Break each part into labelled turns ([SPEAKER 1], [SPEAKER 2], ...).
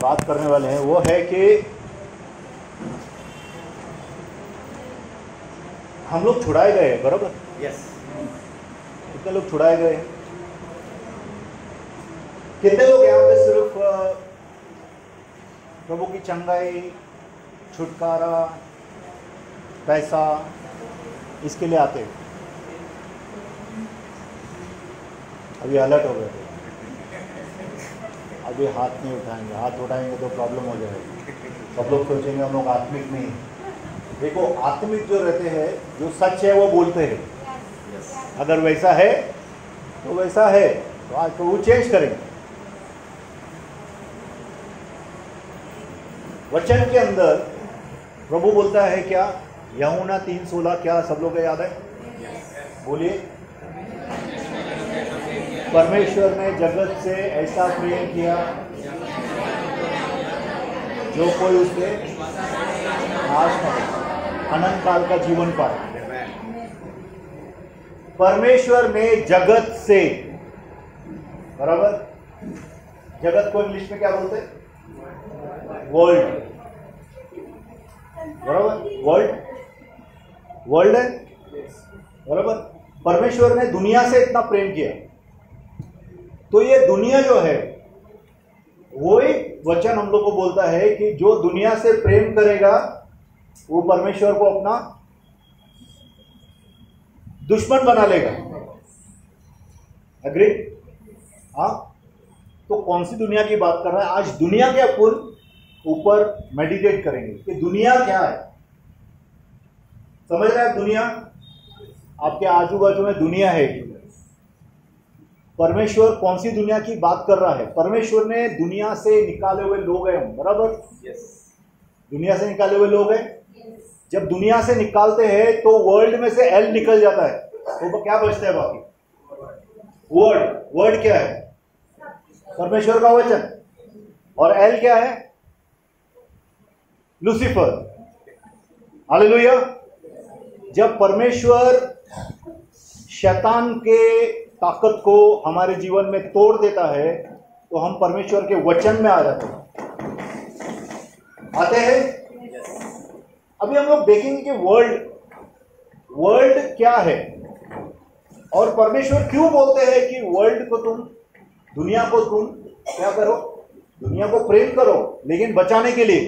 [SPEAKER 1] बात करने वाले हैं वो है कि हम लोग छुड़ाए गए, बराबर?
[SPEAKER 2] यस।
[SPEAKER 1] कितने लोग छुड़ाए गए? कितने लोग यहाँ पे सिर्फ प्रभु की चंगाई, छुटकारा, पैसा इसके लिए आते हैं? अभी अलर्ट हो गए, अभी हाथ नहीं उठाएंगे। हाथ उठाएंगे तो प्रॉब्लम हो जाएगी। सब लोग सोचेंगे हम लोग आत्मिक नहीं। देखो, आत्मिक जो रहते हैं, जो सच है वो बोलते हैं। अगर वैसा है तो वैसा है, तो आज तो वो चेंज करेंगे। वचन के अंदर प्रभु बोलता है क्या? यूहन्ना 3:16 क्या सब लोग याद है? बोलिए। परमेश्वर ने जगत से ऐसा प्रेम किया जो कोई उसके नाश न हो, अनंत काल का जीवन पाए। परमेश्वर ने जगत से, बराबर? जगत को इंग्लिश में क्या बोलते हैं? वर्ल्ड, बराबर? वर्ल्ड है, बराबर? परमेश्वर ने दुनिया से इतना प्रेम किया, तो ये दुनिया जो है वो एक वचन हम लोग को बोलता है कि जो दुनिया से प्रेम करेगा वो परमेश्वर को अपना दुश्मन बना लेगा। एग्री? हाँ। तो कौन सी दुनिया की बात कर रहा है? आज दुनिया के अपन ऊपर मेडिटेट करेंगे कि दुनिया क्या है। समझ रहे हैं? दुनिया आपके आजू बाजू में दुनिया है। परमेश्वर कौन सी दुनिया की बात कर रहा है? परमेश्वर ने दुनिया से निकाले हुए लोग हैं, बराबर? दुनिया से निकाले हुए लोग हैं। जब दुनिया से निकालते हैं तो वर्ल्ड में से एल निकल जाता है, तो क्या बचता है बाकी? वर्ड क्या है? परमेश्वर का वचन। और एल क्या है? लूसीफर। हालेलुया। जब परमेश्वर शैतान के ताकत को हमारे जीवन में तोड़ देता है तो हम परमेश्वर के वचन में आ जाते हैं, आते हैं। अभी हम लोग देखेंगे कि वर्ल्ड क्या है और परमेश्वर क्यों बोलते हैं कि वर्ल्ड को तुम, दुनिया को तुम क्या करो? दुनिया को प्रेम करो, लेकिन बचाने के लिए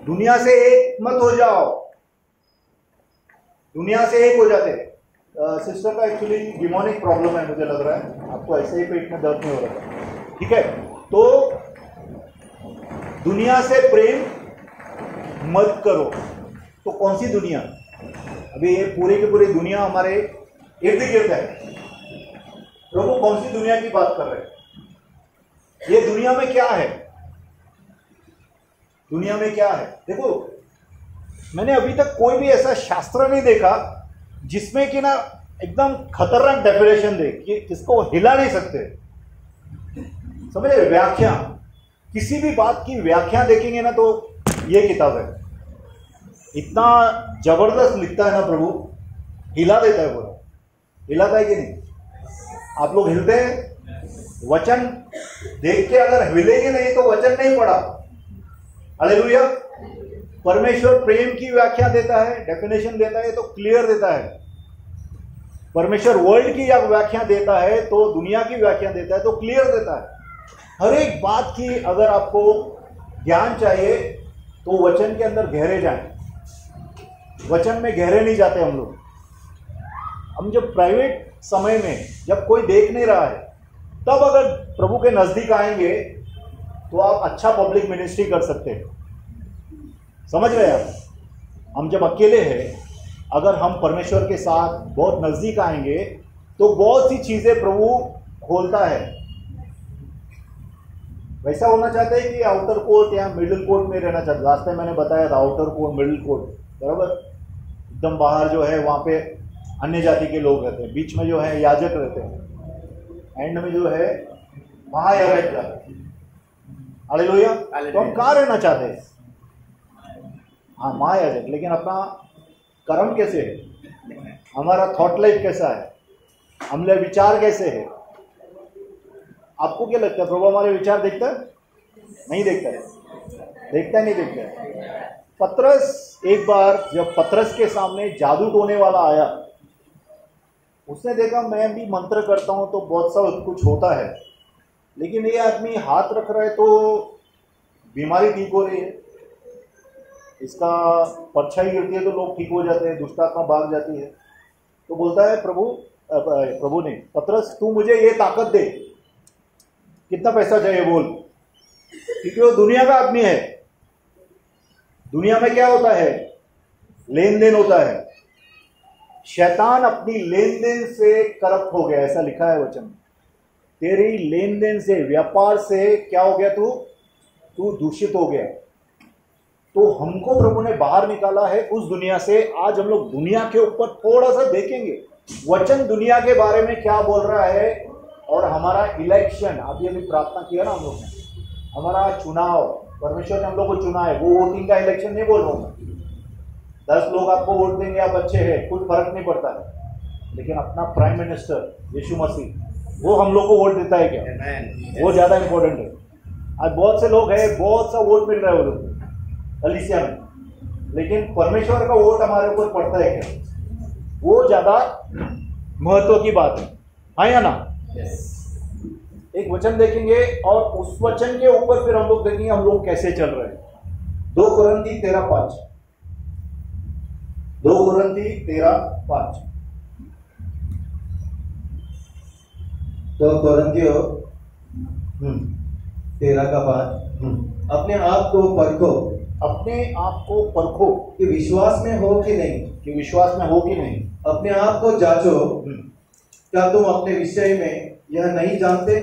[SPEAKER 1] दुनिया से एक मत हो जाओ। दुनिया से एक हो जाते हैं। सिस्टर का एक्चुअली डिमोनिक प्रॉब्लम है, मुझे लग रहा है। आपको ऐसे ही पेट में दर्द नहीं हो रहा, ठीक है? तो दुनिया से प्रेम मत करो। तो कौन सी दुनिया? अभी ये पूरी की पूरी दुनिया हमारे इर्द गिर्द है। प्रभु कौन सी दुनिया की बात कर रहे हैं? ये दुनिया में क्या है? दुनिया में क्या है? देखो, मैंने अभी तक कोई भी ऐसा शास्त्र नहीं देखा जिसमें कि ना एकदम खतरनाक डेफिनेशन दे कि इसको हिला नहीं सकते। समझे? व्याख्या, किसी भी बात की व्याख्या देखेंगे ना तो ये किताब है। इतना जबरदस्त लिखता है ना प्रभु, हिला देता है पूरा। हिलाता है कि नहीं? आप लोग हिलते हैं? वचन देख के अगर हिलेंगे नहीं तो वचन नहीं पढ़ा। हालेलुया। परमेश्वर प्रेम की व्याख्या देता है, डेफिनेशन देता है तो क्लियर देता है। परमेश्वर वर्ल्ड की व्याख्या देता है तो दुनिया की व्याख्या देता है तो क्लियर देता है। हर एक बात की अगर आपको ज्ञान चाहिए तो वचन के अंदर गहरे जाएं। वचन में गहरे नहीं जाते हम लोग। हम जब प्राइवेट समय में, जब कोई देख नहीं रहा है, तब अगर प्रभु के नजदीक आएंगे तो आप अच्छा पब्लिक मिनिस्ट्री कर सकते हैं। समझ रहे हैं आप? हम जब अकेले हैं, अगर हम परमेश्वर के साथ बहुत नजदीक आएंगे तो बहुत सी चीजें प्रभु खोलता है। वैसा होना चाहते हैं कि आउटर कोर्ट या मिडिल कोर्ट में रहना चाहते? लास्ट टाइम मैंने बताया था आउटर कोर्ट, मिडिल कोर्ट, बराबर? एकदम बाहर जो है वहां पे अन्य जाति के लोग रहते हैं, बीच में जो है याजक रहते हैं, एंड में जो है महायाजक रहते हैं। हालेलुया। तो हम कहाँ रहना चाहते हैं? हाँ, महायाजक। लेकिन अपना कर्म कैसे है? हमारा थॉट लाइफ कैसा है? हमारे विचार कैसे है? आपको क्या लगता है? प्रभु हमारे विचार देखता है? नहीं देखता है, देखता नहीं देखता है। पतरस, एक बार जब पतरस के सामने जादू टोने वाला आया, उसने देखा मैं भी मंत्र करता हूँ तो बहुत सा कुछ होता है, लेकिन ये आदमी हाथ रख रहा है तो बीमारी ठीक हो रही है, इसका परछाई गिरती है तो लोग ठीक हो जाते हैं, दुष्ट आत्मा भाग जाती है। तो बोलता है प्रभु ने, पतरस तू मुझे ये ताकत दे, कितना पैसा चाहिए बोल, क्योंकि वो दुनिया का आदमी है। दुनिया में क्या होता है? लेन देन होता है। शैतान अपनी लेन देन से करप्ट हो गया, ऐसा लिखा है वचन में। तेरी लेन देन से, व्यापार से क्या हो गया? तू दूषित हो गया। तो हमको प्रभु ने बाहर निकाला है उस दुनिया से। आज हम लोग दुनिया के ऊपर थोड़ा सा देखेंगे, वचन दुनिया के बारे में क्या बोल रहा है, और हमारा इलेक्शन, अभी प्रार्थना किया ना हम लोग ने, हमारा चुनाव, परमेश्वर ने हम लोग को चुना है। वो वोटिंग का इलेक्शन नहीं बोल रहा हूँ, 10 लोग आपको वोट देंगे, आप अच्छे हैं, कुछ फर्क नहीं पड़ता है। लेकिन अपना प्राइम मिनिस्टर यीशु मसीह, वो हम लोग को वोट देता है क्या? वो ज्यादा इंपॉर्टेंट है। आज बहुत से लोग हैं, बहुत सा वोट मिल रहा है वो लोग कलीसिया में, लेकिन परमेश्वर का वोट हमारे ऊपर पड़ता है क्या? वो ज्यादा महत्व की बात है या ना? एक वचन देखेंगे और उस वचन के ऊपर फिर हम लोग देखेंगे हम लोग कैसे चल रहे हैं। 2 कुरिन्थी 13:5, 2 कुरिन्थी 13:5।
[SPEAKER 2] 2 कुरिन्थियों 13:5। अपने आप को परखो,
[SPEAKER 1] अपने आप को परखो
[SPEAKER 2] कि विश्वास में हो कि नहीं,
[SPEAKER 1] कि विश्वास में हो कि नहीं।
[SPEAKER 2] अपने आप को जांचो, क्या तुम अपने विषय में यह नहीं जानते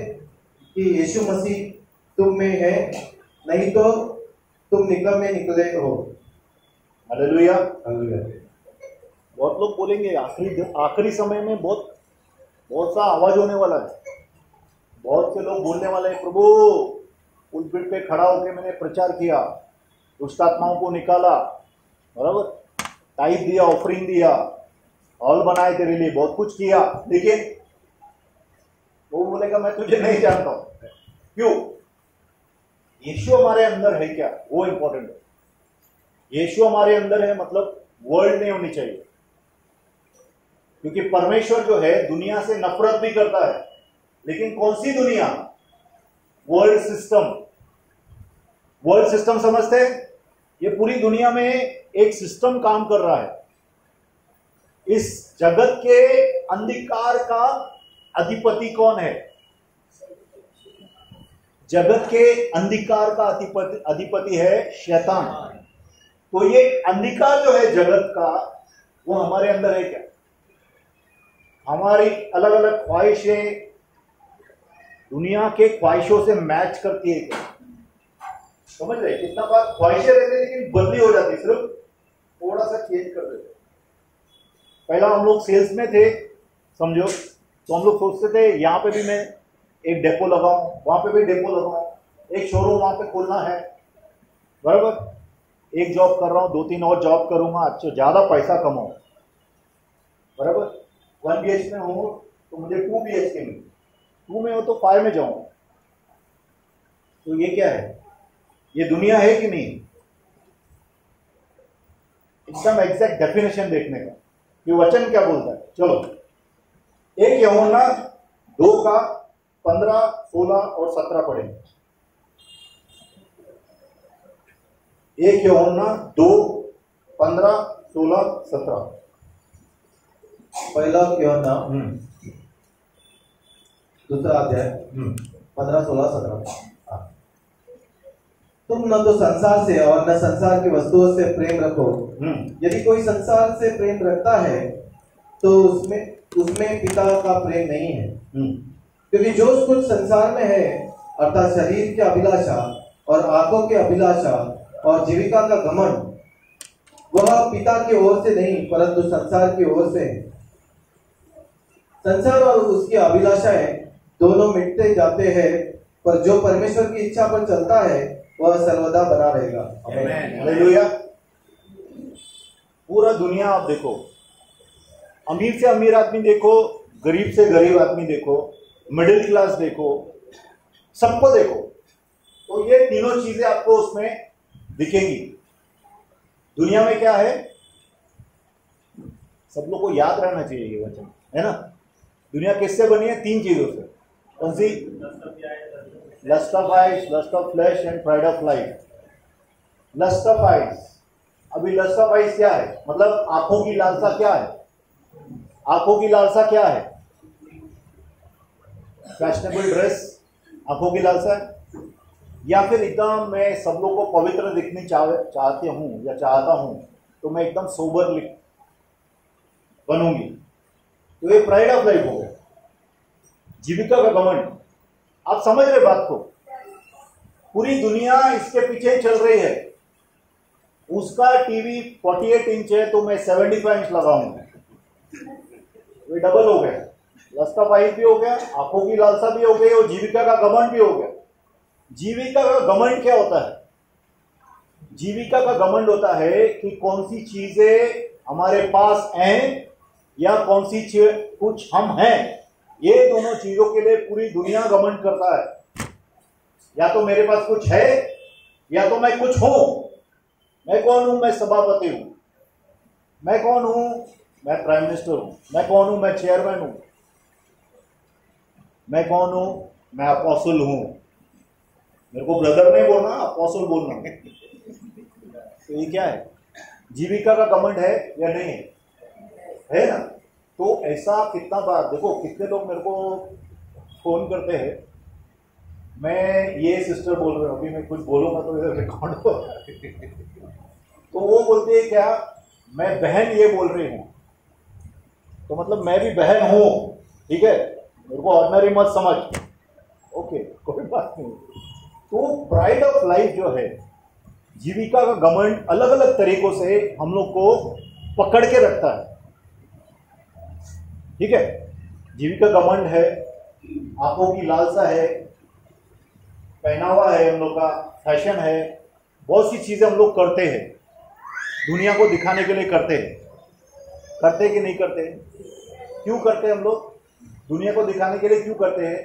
[SPEAKER 2] कि यीशु मसीह तुम में है, नहीं तो तुम निकम्मे निकले हो।
[SPEAKER 1] हालेलुया।
[SPEAKER 2] हालेलुया।
[SPEAKER 1] बहुत लोग बोलेंगे आखिरी समय में बहुत सा आवाज होने वाला है। बहुत से लोग बोलने वाले हैं, प्रभु पुलपिट पे खड़ा होकर मैंने प्रचार किया, दुष्ट आत्माओं को निकाला, बराबर, टाइप दिया, ऑफरिंग दिया, हॉल बनाए तेरे लिए, बहुत कुछ किया, लेकिन वो बोलेगा मैं तुझे नहीं जानता हूं। क्यों? यीशु हमारे अंदर है क्या? वो इंपॉर्टेंट है। यीशु हमारे अंदर है मतलब वर्ल्ड नहीं होनी चाहिए, क्योंकि परमेश्वर जो है दुनिया से नफरत भी करता है। लेकिन कौन सी दुनिया? World system. वर्ल्ड सिस्टम समझते हैं? ये पूरी दुनिया में एक सिस्टम काम कर रहा है। इस जगत के अंधकार का अधिपति कौन है? जगत के अंधकार का अधिपति है शैतान। तो ये अंधकार जो है जगत का, वो हमारे अंदर है क्या? हमारी अलग अलग ख्वाहिशें दुनिया के ख्वाहिशों से मैच करती है क्या? समझ रहे? कितना बार ख्वाहिशें रहती है लेकिन बदली हो जाती है, सिर्फ थोड़ा सा चेंज कर देते। पहला हम लोग सेल्स में थे समझो, तो हम लोग सोचते थे यहाँ पे भी मैं एक डेपो लगाऊं, वहां पे भी डेपो लगाऊं, एक शोरूम वहां पे खोलना है, बराबर। एक जॉब कर रहा हूँ, 2-3 और जॉब करूंगा, अच्छा ज्यादा पैसा कमाऊं, बराबर। 1 BHK में हूँ तो मुझे 2 BHK में, 2 में हो तो 5 में जाऊं। तो ये क्या है? ये दुनिया है कि नहीं? एकदम एग्जैक्ट डेफिनेशन देखने का ये वचन क्या बोलता है। चलो, 1 यूहन्ना 2:15, 16 और 17 पढ़ेंगे। 1 यूहन्ना 2:15, 16, 17।
[SPEAKER 2] पहला यूहन्ना 2 अध्याय 15, 16, 17। तुम न तो संसार से और न संसार की वस्तुओं से प्रेम रखो। यदि कोई संसार से प्रेम रखता है तो उसमें पिता का प्रेम नहीं है। क्योंकि जो कुछ संसार में है, अर्थात शरीर की अभिलाषा और आंखों की अभिलाषा और जीविका का घमंड, वह पिता की ओर से नहीं परंतु संसार की ओर से है। संसार और उसकी अभिलाषाएं दोनों मिटते जाते हैं, पर जो परमेश्वर की इच्छा पर चलता है वह सर्वदा बना रहेगा।
[SPEAKER 1] हालेलुया। पूरा दुनिया आप देखो, अमीर से अमीर आदमी देखो, गरीब से गरीब आदमी देखो, मिडिल क्लास देखो, सबको देखो, तो ये तीनों चीजें आपको उसमें दिखेंगी। दुनिया में क्या है, सब लोग को याद रहना चाहिए ये वचन, है ना। दुनिया किससे बनी है? 3 चीजों से। कौन सी? Lust of eyes, lust of flesh and pride of life. Lust of eyes, अभी लस्ट ऑफ आइज क्या है? मतलब आंखों की लालसा क्या है? आंखों की लालसा क्या है? फैशनेबल ड्रेस आंखों की लालसा है, या फिर एकदम मैं सब लोग को पवित्र दिखने चाहते हूं या चाहता हूं तो मैं एकदम सोबर बनूंगी। तो ये प्राइड ऑफ लाइफ हो गया, जीविका का घमंड। आप समझ रहे बात को? पूरी दुनिया इसके पीछे चल रही है। उसका टीवी 48 इंच है तो मैं 75 इंच लगाऊंगा, ये डबल हो गया। लस्ट ऑफ आइज भी हो गया, आंखों की लालसा भी हो गई, और जीविका का घमंड भी हो गया। जीविका का घमंड क्या होता है? जीविका का घमंड होता है कि कौन सी चीजें हमारे पास हैं या कौन सी कुछ हम हैं। ये दोनों चीजों के लिए पूरी दुनिया घमंड करता है। या तो मेरे पास कुछ है या तो मैं कुछ हूं। मैं कौन हूं? मैं सभापति हूं। मैं कौन हूं? मैं प्राइम मिनिस्टर हूं। मैं कौन हूं? मैं चेयरमैन हूं। मैं कौन हूं? मैं अपोस्टल हूं। मेरे को ब्रदर नहीं बोलना, अपोस्टल बोलना। तो ये क्या है? जीविका का घमंड है या नहीं है ना? तो ऐसा कितना बार देखो, कितने लोग मेरे को फोन करते हैं, मैं ये सिस्टर बोल रहा हूँ, अभी मैं कुछ बोलूंगा तो इधर रिकॉर्ड हो। तो वो बोलते हैं क्या, मैं बहन ये बोल रही हूं, तो मतलब मैं भी बहन हूं, ठीक है, मेरे को ऑर्डिनरी मत समझ। ओके, कोई बात नहीं। तो प्राइड ऑफ लाइफ जो है, जीविका का घमंड अलग अलग तरीकों से हम लोग को पकड़ के रखता है, ठीक है। जीविका घमंड है, आंखों की लालसा है, पहनावा है हम लोग का, फैशन है, बहुत सी चीजें हम लोग करते हैं, दुनिया को दिखाने के लिए करते हैं। करते कि नहीं करते? क्यों करते हैं हम लोग? दुनिया को दिखाने के लिए क्यों करते हैं?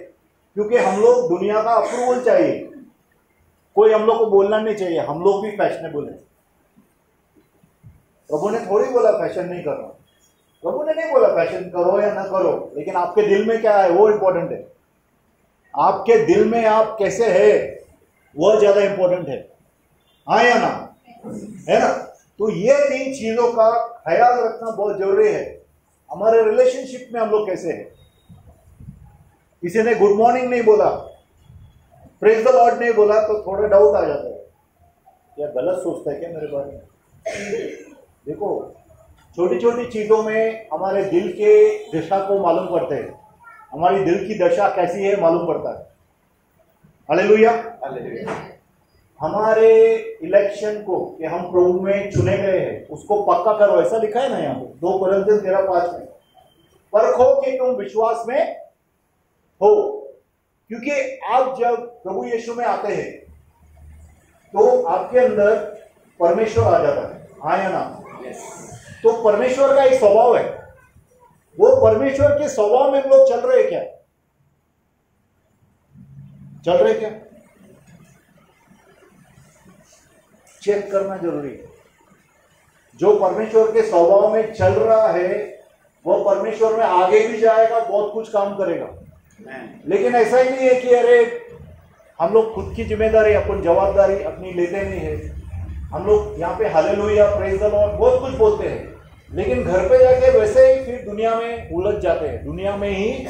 [SPEAKER 1] क्योंकि हम लोग दुनिया का अप्रूवल चाहिए, कोई हम लोग को बोलना नहीं चाहिए हम लोग भी फैशनेबल है। प्रभु ने थोड़ी बोला फैशन नहीं करना, प्रभु ने नहीं बोला फैशन करो या ना करो, लेकिन आपके दिल में क्या है वो इंपॉर्टेंट है। आपके दिल में आप कैसे है वो ज्यादा इंपॉर्टेंट है, हाँ या ना? है ना? तो ये 3 चीजों का ख्याल रखना बहुत जरूरी है। हमारे रिलेशनशिप में हम लोग कैसे हैं? किसी ने गुड मॉर्निंग नहीं बोला, प्रेज द लॉर्ड नहीं बोला, तो थोड़ा डाउट आ जाता है, क्या गलत सोचता है क्या मेरे बारे में? देखो, छोटी छोटी चीजों में हमारे दिल के दशा को मालूम करते हैं, हमारी दिल की दशा कैसी है मालूम पड़ता है। हालेलुया। हमारे इलेक्शन को कि हम प्रभु में चुने गए हैं उसको पक्का करो, ऐसा लिखा है ना यहाँ पे 2 कोरिन्थियन 13:5 में। परखो कि तुम विश्वास में हो, क्योंकि आप जब प्रभु यीशु में आते हैं तो आपके अंदर परमेश्वर आ जाता है, हाँ या ना? तो परमेश्वर का एक स्वभाव है, वो परमेश्वर के स्वभाव में हम लोग चल रहे क्या? चल रहे क्या? चेक करना जरूरी है। जो परमेश्वर के स्वभाव में चल रहा है वो परमेश्वर में आगे भी जाएगा, बहुत कुछ काम करेगा। लेकिन ऐसा ही नहीं है कि अरे हम लोग खुद की जिम्मेदारी, अपन जवाबदारी अपनी लेते नहीं है। हम लोग यहाँ पे हालेलुया, प्रेज द लॉर्ड बहुत कुछ बोलते हैं, लेकिन घर पे जाके वैसे ही फिर दुनिया में उलझ जाते हैं, दुनिया में ही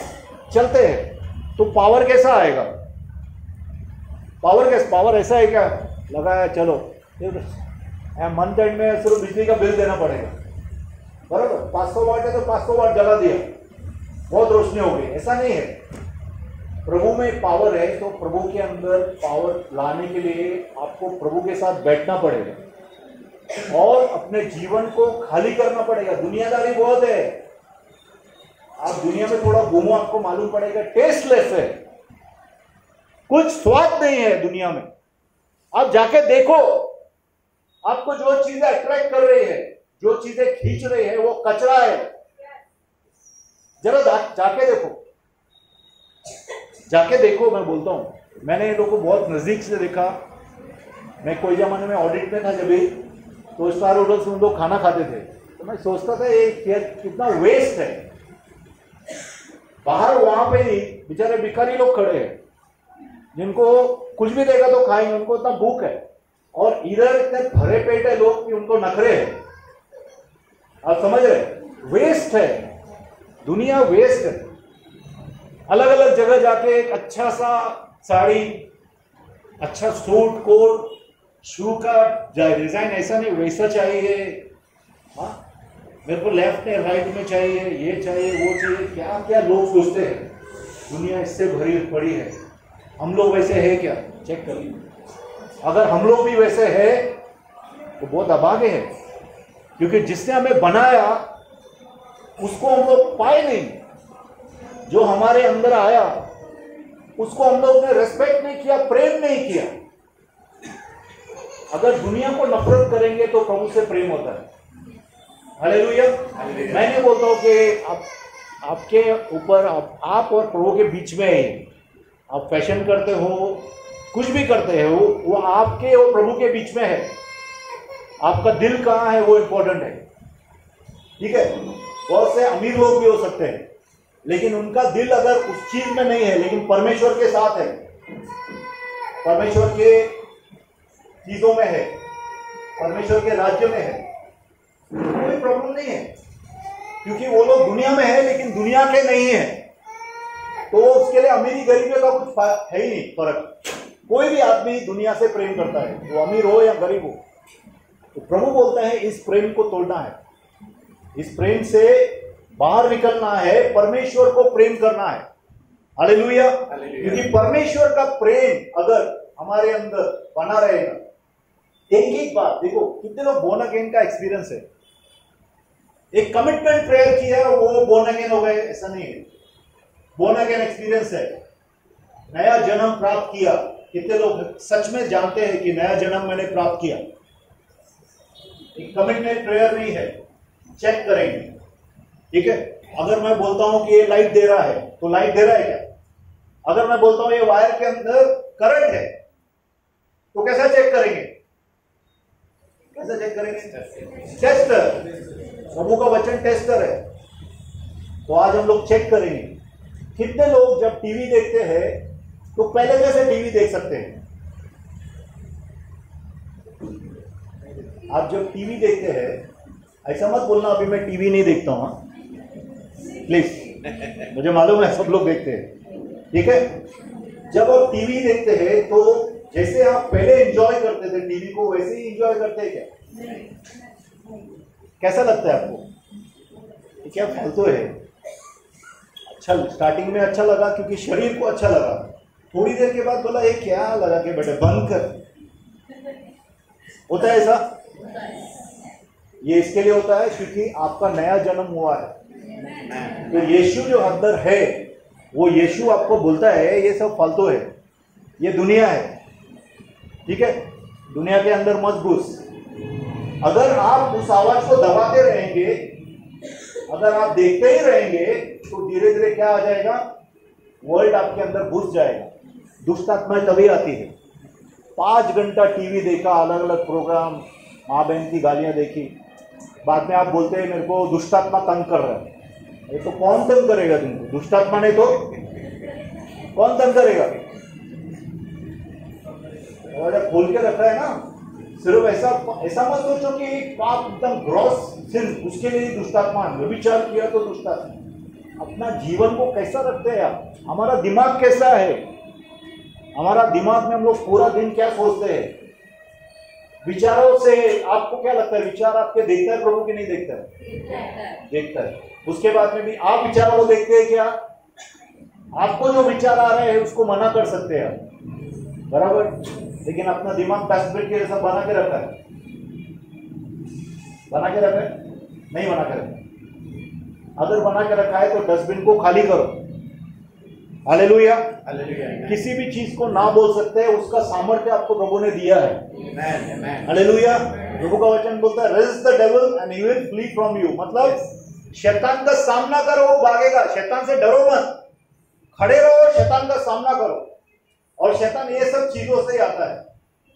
[SPEAKER 1] चलते हैं। तो पावर कैसा आएगा? पावर ऐसा है क्या लगाया चलो मंथ एंड में सिर्फ बिजली का बिल देना पड़ेगा, बराबर 500 वाट है तो 500 वाट जला दिया, बहुत रोशनी हो गई, ऐसा नहीं है। प्रभु में पावर है, तो प्रभु के अंदर पावर लाने के लिए आपको प्रभु के साथ बैठना पड़ेगा और अपने जीवन को खाली करना पड़ेगा। दुनियादारी बहुत है, आप दुनिया में थोड़ा घूमो, आपको मालूम पड़ेगा टेस्टलेस है, कुछ स्वाद नहीं है दुनिया में। आप जाके देखो, आपको जो चीजें अट्रैक्ट कर रही है, जो चीजें खींच रही है, वो कचरा है। जरा जाके देखो, जाके देखो, मैं बोलता हूं मैंने इन लोगों को बहुत नज़दीक से देखा। मैं कोई ज़माने में ऑडिट में था जब भी, तो स्टार होटल्स में लोग खाना खाते थे, तो मैं सोचता था ये कितना वेस्ट है। बाहर वहाँ पे ही बेचारे भिखारी लोग खड़े हैं, जिनको कुछ भी देगा तो खाएंगे, उनको इतना भूख है, और इधर इतने भरे पेट है लोग कि उनको नखरे है। आप समझ रहे? वेस्ट है, दुनिया वेस्ट है। अलग अलग जगह जाके एक अच्छा सा साड़ी, अच्छा सूट कोट, शू का डिजाइन ऐसा नहीं वैसा चाहिए, हाँ मेरे को लेफ्ट में राइट में चाहिए, ये चाहिए वो चाहिए, क्या क्या लोग सोचते हैं। दुनिया इससे भरी पड़ी है। हम लोग वैसे है क्या? चेक करिए। अगर हम लोग भी वैसे है तो बहुत अभागे है, क्योंकि जिसने हमें बनाया उसको हम लोग पाए नहीं। जो हमारे अंदर आया उसको हम लोग ने रेस्पेक्ट नहीं किया, प्रेम नहीं किया। अगर दुनिया को नफरत करेंगे तो प्रभु से प्रेम होता है। हालेलुया। मैं नहीं बोलता हूं कि आपके ऊपर आप और प्रभु के बीच में है। आप फैशन करते हो, कुछ भी करते हो, वो आपके और प्रभु के बीच में है। आपका दिल कहाँ है वो इंपॉर्टेंट है। ठीक है, बहुत से अमीर लोग भी हो सकते हैं, लेकिन उनका दिल अगर उस चीज में नहीं है, लेकिन परमेश्वर के साथ है, परमेश्वर के चीजों में है, परमेश्वर के राज्य में है, कोई प्रॉब्लम नहीं है। क्योंकि वो लोग दुनिया में है लेकिन दुनिया के नहीं है, तो उसके लिए अमीरी गरीबी का कुछ है ही नहीं फर्क। कोई भी आदमी दुनिया से प्रेम करता है, वो अमीर हो या गरीब हो। तो प्रभु बोलता है इस प्रेम को तोड़ना है, इस प्रेम से बाहर निकलना है, परमेश्वर को प्रेम करना है। हालेलुया। क्योंकि परमेश्वर का प्रेम अगर हमारे अंदर बना रहेगा, एक बात देखो, कितने लोग बोर्न अगेन का एक्सपीरियंस है। एक कमिटमेंट प्रेयर किया वो बोर्न अगेन हो गए, ऐसा नहीं है। बोर्न अगेन एक्सपीरियंस है, नया जन्म प्राप्त किया। कितने लोग सच में जानते हैं कि नया जन्म मैंने प्राप्त किया? एक कमिटमेंट प्रेयर नहीं है, चेक करेंगे। ठीक है, अगर मैं बोलता हूं कि ये लाइट दे रहा है तो लाइट दे रहा है क्या? अगर मैं बोलता हूं ये वायर के अंदर करंट है तो कैसा चेक करेंगे? कैसा चेक करेंगे? टेस्टर। प्रभु का वचन टेस्टर है। तो आज हम लोग चेक करेंगे। कितने लोग जब टीवी देखते हैं तो पहले जैसे टीवी देख सकते हैं? आप जब टीवी देखते हैं, ऐसा मत बोलना अभी मैं टीवी नहीं देखता हूं, प्लीज। मुझे मालूम है सब लोग देखते हैं। ठीक है, जब आप टीवी देखते हैं तो जैसे आप पहले एंजॉय करते थे टीवी को, वैसे ही एंजॉय करते हैं क्या? कैसा लगता है आपको? क्या फालतू है? अच्छा, स्टार्टिंग में अच्छा लगा क्योंकि शरीर को अच्छा लगा, थोड़ी देर के बाद बोला ये क्या लगा के बेटे बंद कर। होता है ऐसा? ये इसके लिए होता है क्योंकि आपका नया जन्म हुआ है। तो यीशु जो अंदर है, वो यीशु आपको बोलता है ये सब फालतू है, ये दुनिया है। ठीक है, दुनिया के अंदर मत घुस। अगर आप उस आवाज को दबाते रहेंगे, अगर आप देखते ही रहेंगे, तो धीरे धीरे क्या आ जाएगा? वर्ल्ड आपके अंदर घुस जाएगा। दुष्ट आत्माएं तभी आती है। 5 घंटा टीवी देखा, अलग अलग प्रोग्राम, माँ बहन की गालियां देखी, बाद में आप बोलते हैं मेरे को दुष्ट आत्मा तंग कर रहा है। ये तो कौन तंग करेगा तुमको? दुष्ट आत्मा नहीं तो कौन तंग करेगा? खोल के रखा है ना। सिर्फ ऐसा मत सोचो कि पाप एकदम ग्रॉस सिन, उसके लिए दुष्टात्मा, व्यभिचार किया तो दुष्टात्मा। अपना जीवन को कैसा रखते हैं आप? हमारा दिमाग कैसा है? हमारा दिमाग में हम लोग पूरा दिन क्या सोचते हैं? विचारों से आपको क्या लगता है? विचार आपके देखता है प्रभु की नहीं देखता है? देखता है। उसके बाद में भी आप विचारों को देखते हैं क्या? आपको जो विचार आ रहे हैं उसको मना कर सकते हैं आप, बराबर, लेकिन अपना दिमाग डस्टबिन के जैसा बना के रखा है। बना के रखा है? नहीं बना के रखा। अगर बना के रखा है तो डस्टबिन को खाली करो। हालेलुया। किसी भी चीज को ना बोल सकते हैं, उसका सामर्थ्य आपको प्रभु ने दिया है। हालेलुया। प्रभु का वचन बोलता है resist the devil and he will flee from you. मतलब शैतान का सामना करो, वो भागेगा। शैतान से डरो मत, खड़े रहो, शैतान का सामना करो और शैतान ये सब चीजों से ही आता है।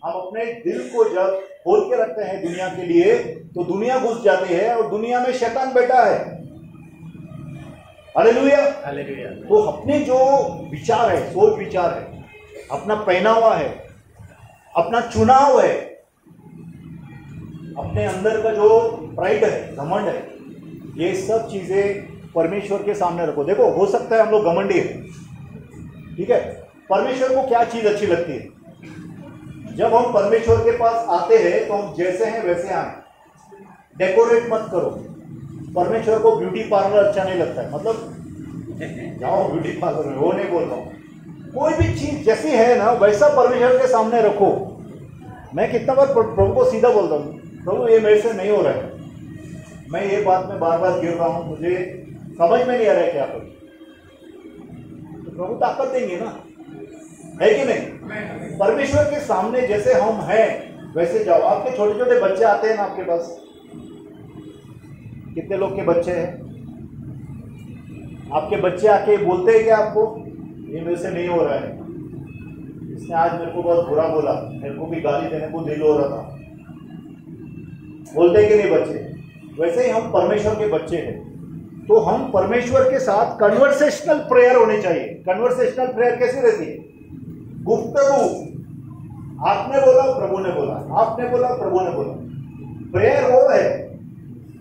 [SPEAKER 1] हम अपने दिल को जब खोल के रखते हैं दुनिया के लिए तो दुनिया घुस जाती है और दुनिया में शैतान बैठा है। हालेलुया।
[SPEAKER 3] हालेलुया।
[SPEAKER 1] तो अपने जो विचार है, सोच विचार है, अपना पहनावा है, अपना चुनाव है, अपने अंदर का जो प्राइड है, घमंड है, ये सब चीजें परमेश्वर के सामने रखो। देखो, हो सकता है हम लोग घमंडी है, ठीक है। परमेश्वर को क्या चीज अच्छी लगती है? जब हम परमेश्वर के पास आते हैं तो हम जैसे हैं वैसे आए। डेकोरेट मत करो। परमेश्वर को ब्यूटी पार्लर अच्छा नहीं लगता है, मतलब जाओ ब्यूटी पार्लर में, वो नहीं बोल रहा हूँ। कोई भी चीज जैसी है ना वैसा परमेश्वर के सामने रखो। मैं कितना बार प्रभु को सीधा बोलता हूँ, प्रभु ये मेरे से नहीं हो रहा है, मैं ये बात में बार बार गिर रहा हूँ, मुझे समझ में नहीं आ रहा है क्या करूँ। तो प्रभु ताकत देंगे ना, है कि नहीं? परमेश्वर के सामने जैसे हम हैं वैसे जाओ। आपके छोटे छोटे बच्चे आते हैं ना आपके पास, कितने लोग के बच्चे हैं? आपके बच्चे आके बोलते हैं क्या आपको, ये मेरे से नहीं हो रहा है, इसने आज मेरे को बहुत बुरा बोला, मेरे को भी गाली देने को दिल हो रहा था, बोलते कि नहीं बच्चे? वैसे ही हम परमेश्वर के बच्चे हैं, तो हम परमेश्वर के साथ कन्वर्सेशनल प्रेयर होनी चाहिए। कन्वर्सेशनल प्रेयर कैसी रहती है? गुफ्तगू। आपने बोला, प्रभु ने बोला, आपने बोला, प्रभु ने बोला। प्रेयर वो है,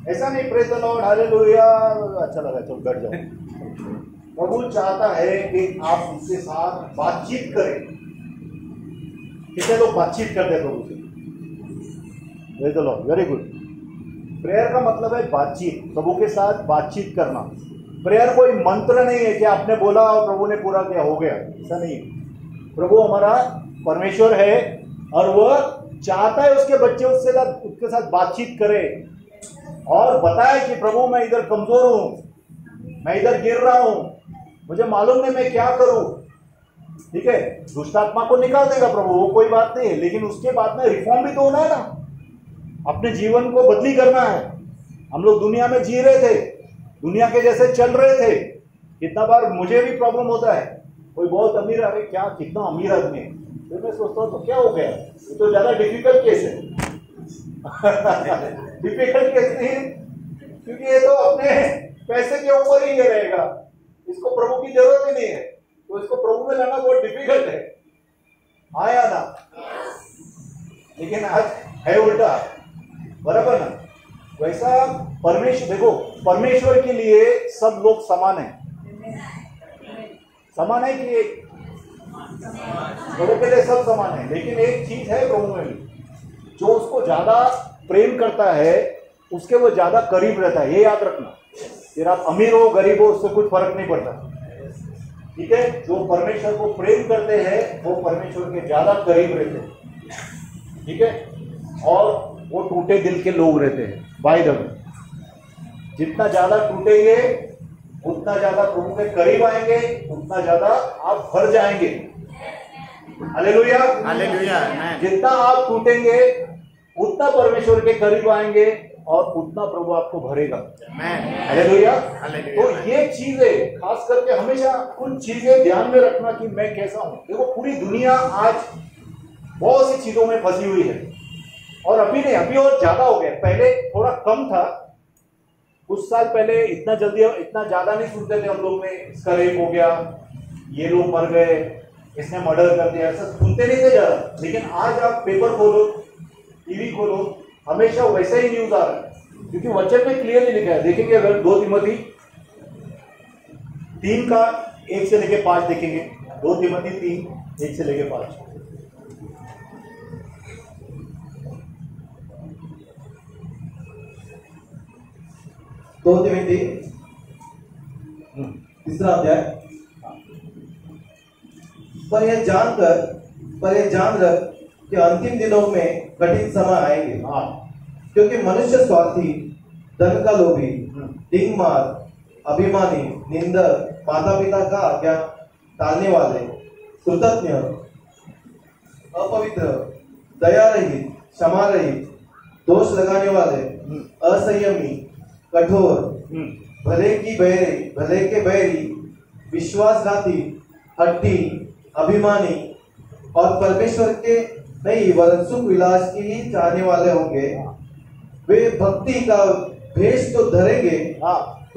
[SPEAKER 1] ऐसा नहीं प्रेज द लॉर्ड हालेलुया अच्छा लगा चलो बैठ जाओ। प्रभु चाहता है कि आप उसके साथ बातचीत करें। कितने लोग बातचीत करते हैं प्रभु से? Praise the Lord, very good. Prayer का मतलब है बातचीत, प्रभु के साथ बातचीत करना। प्रेयर कोई मंत्र नहीं है कि आपने बोला और प्रभु ने पूरा किया, हो गया, ऐसा नहीं है। प्रभु हमारा परमेश्वर है और वह चाहता है उसके बच्चे उसके साथ बातचीत करें और बताए कि प्रभु मैं इधर कमजोर हूं, मैं इधर गिर रहा हूं, मुझे मालूम नहीं मैं क्या करूं। ठीक है, दुष्ट आत्मा को निकाल देगा प्रभु, वो कोई बात नहीं है, लेकिन उसके बाद में रिफॉर्म भी तो होना है ना, अपने जीवन को बदली करना है। हम लोग दुनिया में जी रहे थे, दुनिया के जैसे चल रहे थे। कितना बार मुझे भी प्रॉब्लम होता है, कोई बहुत अमीर आ रहे, क्या कितना अमीर आदमी है, फिर मैं सोचता हूँ तो क्या हो गया, ये तो ज्यादा डिफिकल्ट केस है। डिफिकल्ट केस नहीं है क्योंकि ये तो अपने पैसे के ऊपर ही ये रहेगा, इसको प्रभु की जरूरत ही नहीं है, तो इसको प्रभु में लाना बहुत डिफिकल्ट है। आया ना? लेकिन आज है उल्टा, बराबर ना? वैसा परमेश्वर, देखो परमेश्वर के लिए सब लोग समान है। समान है कि प्रभु के लिए सब समान है, लेकिन एक चीज है प्रभु में भी, जो उसको ज्यादा प्रेम करता है उसके वो ज्यादा करीब रहता है। ये याद रखना, फिर आप अमीर हो गरीब हो उससे कुछ फर्क नहीं पड़ता। ठीक है, जो परमेश्वर को प्रेम करते हैं वो परमेश्वर के ज्यादा करीब रहते हैं। ठीक है, और वो टूटे दिल के लोग रहते हैं। बाय द वे, जितना ज्यादा टूटेंगे उतना ज्यादा प्रभु के करीब आएंगे, उतना ज्यादा आप भर जाएंगे। Hallelujah, hallelujah. जितना आप टूटेंगे उतना परमेश्वर के करीब आएंगे और उतना प्रभु आपको भरेगा। हालेलुया। तो ये चीजें खास करके हमेशा कुछ चीजें ध्यान में रखना कि मैं कैसा हूं। देखो पूरी दुनिया आज बहुत सी चीजों में फंसी हुई है, और अभी नहीं, अभी और ज्यादा हो गया। पहले थोड़ा कम था, कुछ साल पहले इतना जल्दी इतना ज्यादा नहीं सुनते थे हम लोग में, इसका रेप हो गया, ये लोग मर गए, इसने मर्डर कर दिया, ऐसा सुनते नहीं थे ज्यादा। लेकिन आज आप पेपर खोलो, टीवी खोलो, हमेशा वैसा ही न्यूज आ रहा है, क्योंकि वचन में क्लियरली लिखा है। देखेंगे अगर 2 तिमोथी 3 का 1 से लेके 5 देखेंगे, 2 तिमोथी 3 1 से लेके 5।
[SPEAKER 2] दो तिमोथी 3 अध्याय। पर यह जान रख कि अंतिम दिनों में कठिन समय आएंगे। क्योंकि मनुष्य स्वार्थी, धन का लोभी, डिंगमार, अभिमानी, निंदक, माता पिता का आज्ञा टालने वाले, कृतज्ञ, अपवित्र, दया रहित, क्षमा रहित, दोष लगाने वाले, असंयमी, कठोर, भले के बैरी, विश्वासघाती, हट्टी, अभिमानी, और परमेश्वर के नहीं वरन सुख विलास की ही चाहने वाले होंगे। वे भक्ति का भेष तो धरेंगे,
[SPEAKER 1] हाँ